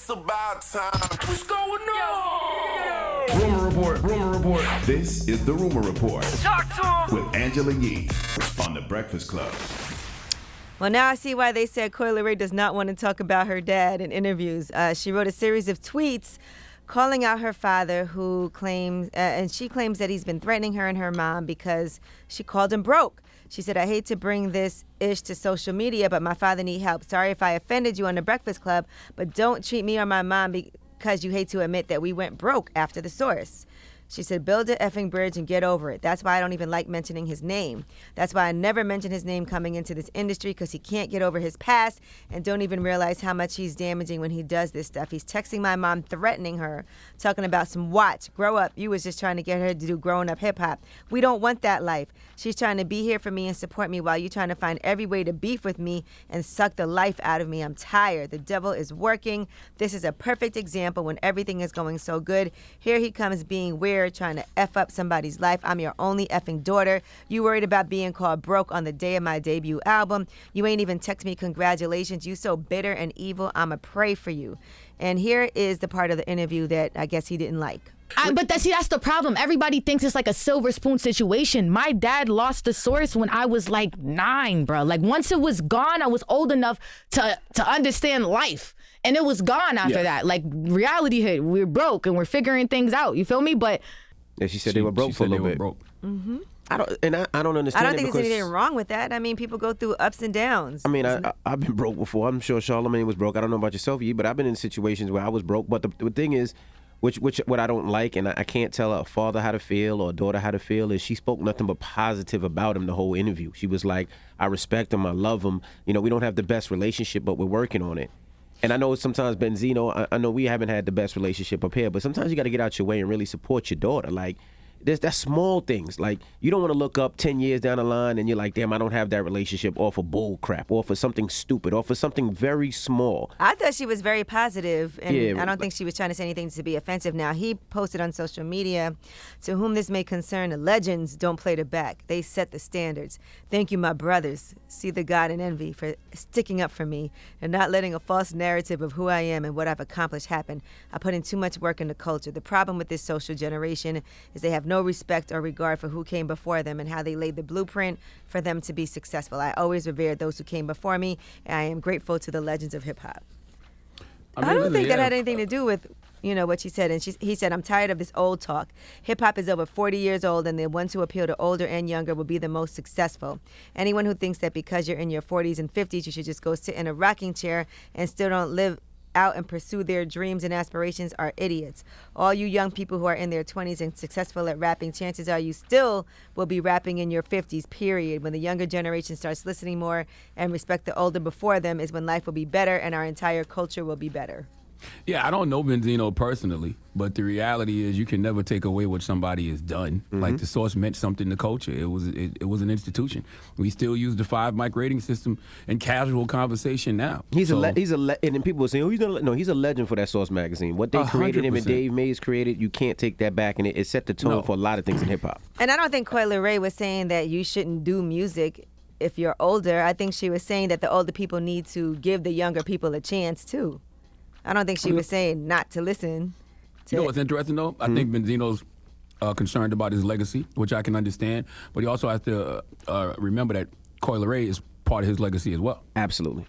It's about time. What's going on? Rumor Report, Rumor Report. This is the Rumor Report. Talk to him. With Angela Yee on The Breakfast Club. Well, now I see why they said Leray does not want to talk about her dad in interviews. She wrote a series of tweets calling out her father, who claims, and she claims that he's been threatening her and her mom because she called him broke. She said, I hate to bring this ish to social media, but my father need help. Sorry if I offended you on The Breakfast Club, but don't treat me or my mom because you hate to admit that we went broke after the source. She said, build an effing bridge and get over it. That's why I don't even like mentioning his name. That's why I never mention his name coming into this industry, because he can't get over his past and don't even realize how much he's damaging when he does this stuff. He's texting my mom, threatening her, talking about some watch, grow up. You was just trying to get her to do growing up hip hop. We don't want that life. She's trying to be here for me and support me while you're trying to find every way to beef with me and suck the life out of me. I'm tired. The devil is working. This is a perfect example when everything is going so good. Here he comes being weird, trying to F up somebody's life. I'm your only effing daughter. You worried about being called broke on the day of my debut album. You ain't even text me congratulations. You so bitter and evil. I'ma pray for you. And here is the part of the interview that I guess he didn't like. But that's the problem. Everybody thinks it's like a silver spoon situation. My dad lost the source when I was like 9, bro. Like once it was gone, I was old enough to understand life. And it was gone after that. Like reality hit. We're broke and we're figuring things out. You feel me? But yeah, she said they were broke for a little bit. Mm-hmm. I don't understand. I don't think it there's anything wrong with that. I mean, people go through ups and downs. I mean, I've been broke before. I'm sure Charlamagne was broke. I don't know about yourself, Yee, but I've been in situations where I was broke. But the thing is, what I don't like, and I can't tell a father how to feel or a daughter how to feel, is she spoke nothing but positive about him the whole interview. She was like, I respect him, I love him. You know, we don't have the best relationship, but we're working on it. And I know sometimes Benzino, I know we haven't had the best relationship up here, but sometimes you got to get out your way and really support your daughter. Like, that's small things. Like, you don't want to look up 10 years down the line and you're like, damn, I don't have that relationship, or for bull crap, or for something stupid, or for something very small. I thought she was very positive, and I don't think she was trying to say anything to be offensive. Now, he posted on social media, to whom this may concern, the legends don't play the back. They set the standards. Thank you, my brothers. See the God and envy for sticking up for me and not letting a false narrative of who I am and what I've accomplished happen. I put in too much work in the culture. The problem with this social generation is they have no respect or regard for who came before them and how they laid the blueprint for them to be successful. I always revered those who came before me, and I am grateful to the legends of hip hop. I don't think that had anything to do with, what she said. And he said, I'm tired of this old talk. Hip hop is over 40 years old, and the ones who appeal to older and younger will be the most successful. Anyone who thinks that because you're in your 40s and 50s, you should just go sit in a rocking chair and still don't live out and pursue their dreams and aspirations are idiots. All you young people who are in their 20s and successful at rapping, chances are you still will be rapping in your 50s, period. When the younger generation starts listening more and respect the older before them is when life will be better and our entire culture will be better. Yeah, I don't know Benzino personally, but the reality is you can never take away what somebody has done. Mm-hmm. Like the source meant something to culture. It was an institution. We still use the 5-mic rating system in casual conversation now. He's a and people will say, oh, he's a legend for that Source magazine. What they created, 100%. Him and Dave Mays created, you can't take that back, and it set the tone for a lot of things in hip hop. And I don't think Leray was saying that you shouldn't do music if you're older. I think she was saying that the older people need to give the younger people a chance too. I don't think she was saying not to listen. You know what's interesting, though? I think Benzino's concerned about his legacy, which I can understand. But he also has to remember that Leray is part of his legacy as well. Absolutely.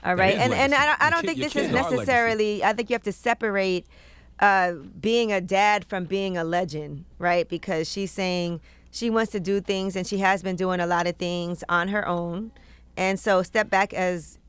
All right. And I don't think this is necessarily, I think you have to separate being a dad from being a legend, right? Because she's saying she wants to do things, and she has been doing a lot of things on her own. And so step back as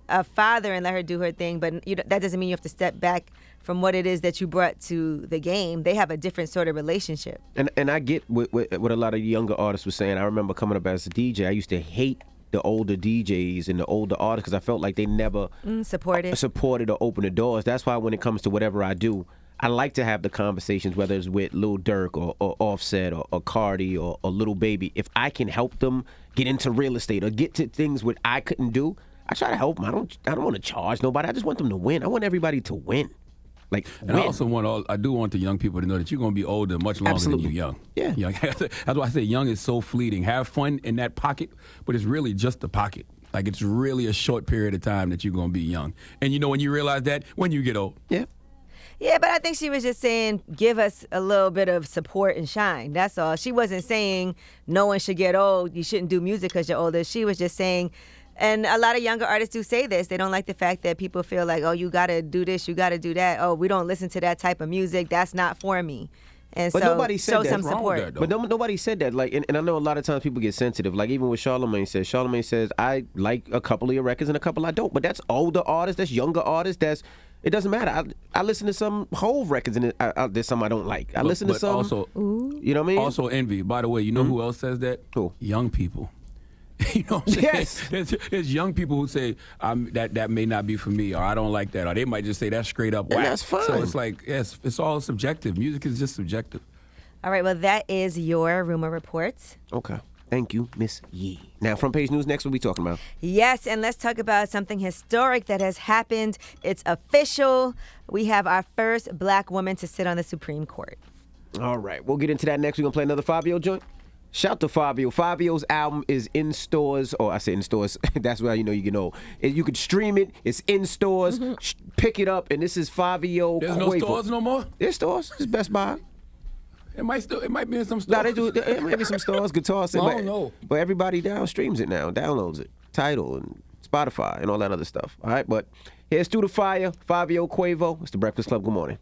a father and let her do her thing, but that doesn't mean you have to step back from what it is that you brought to the game. They have a different sort of relationship. And I get what a lot of younger artists were saying. I remember coming up as a DJ, I used to hate the older DJs and the older artists because I felt like they never supported or opened the doors. That's why when it comes to whatever I do, I like to have the conversations, whether it's with Lil Durk or Offset or Cardi or Lil Baby. If I can help them get into real estate or get to things what I couldn't do, I try to help them. I don't want to charge nobody. I just want them to win. I want everybody to win. Like, and I also do want the young people to know that you're going to be older much longer than you're young. Yeah. That's why I say young is so fleeting. Have fun in that pocket, but it's really just the pocket. Like, it's really a short period of time that you're going to be young. And when you realize that, when you get old. Yeah. Yeah, but I think she was just saying, give us a little bit of support and shine. That's all. She wasn't saying no one should get old. You shouldn't do music because you're older. She was just saying, and a lot of younger artists do say this. They don't like the fact that people feel like, oh, you got to do this, you got to do that. Oh, we don't listen to that type of music. That's not for me. And But so nobody said show that. some What's wrong with support. that, But nobody said that. Like, and I know a lot of times people get sensitive. Like, even what Charlamagne says, I like a couple of your records and a couple I don't. But that's older artists, that's younger artists, it doesn't matter. I listen to some Hove records and there's some I don't like. I listen to some. Also, you know what I mean? Also, envy. By the way, you know who else says that? Who? Young people. You know what I'm saying? Yes. There's young people who say that may not be for me, or I don't like that, or they might just say that's straight up whack. that's fine. So it's like, yes, it's all subjective. Music is just subjective. All right, well, that is your rumor report. Okay. Thank you, Miss Yee. Now, Front Page News next, what we talking about? Yes, and let's talk about something historic that has happened. It's official. We have our first black woman to sit on the Supreme Court. All right. We'll get into that next. We're going to play another Fabio joint. Shout to Fabio. Fabio's album is in stores. Oh, I say in stores. That's where you know you can know. You can stream it. It's in stores. Pick it up. And this is Fabio. There's no stores no more? There's stores. It's Best Buy. It might be in some stores. No, they do. It might be some stores, guitars. I don't know. But everybody streams it now, downloads it. Tidal and Spotify and all that other stuff. All right, but here's Through the Fire, Fabio Quavo. It's the Breakfast Club. Good morning.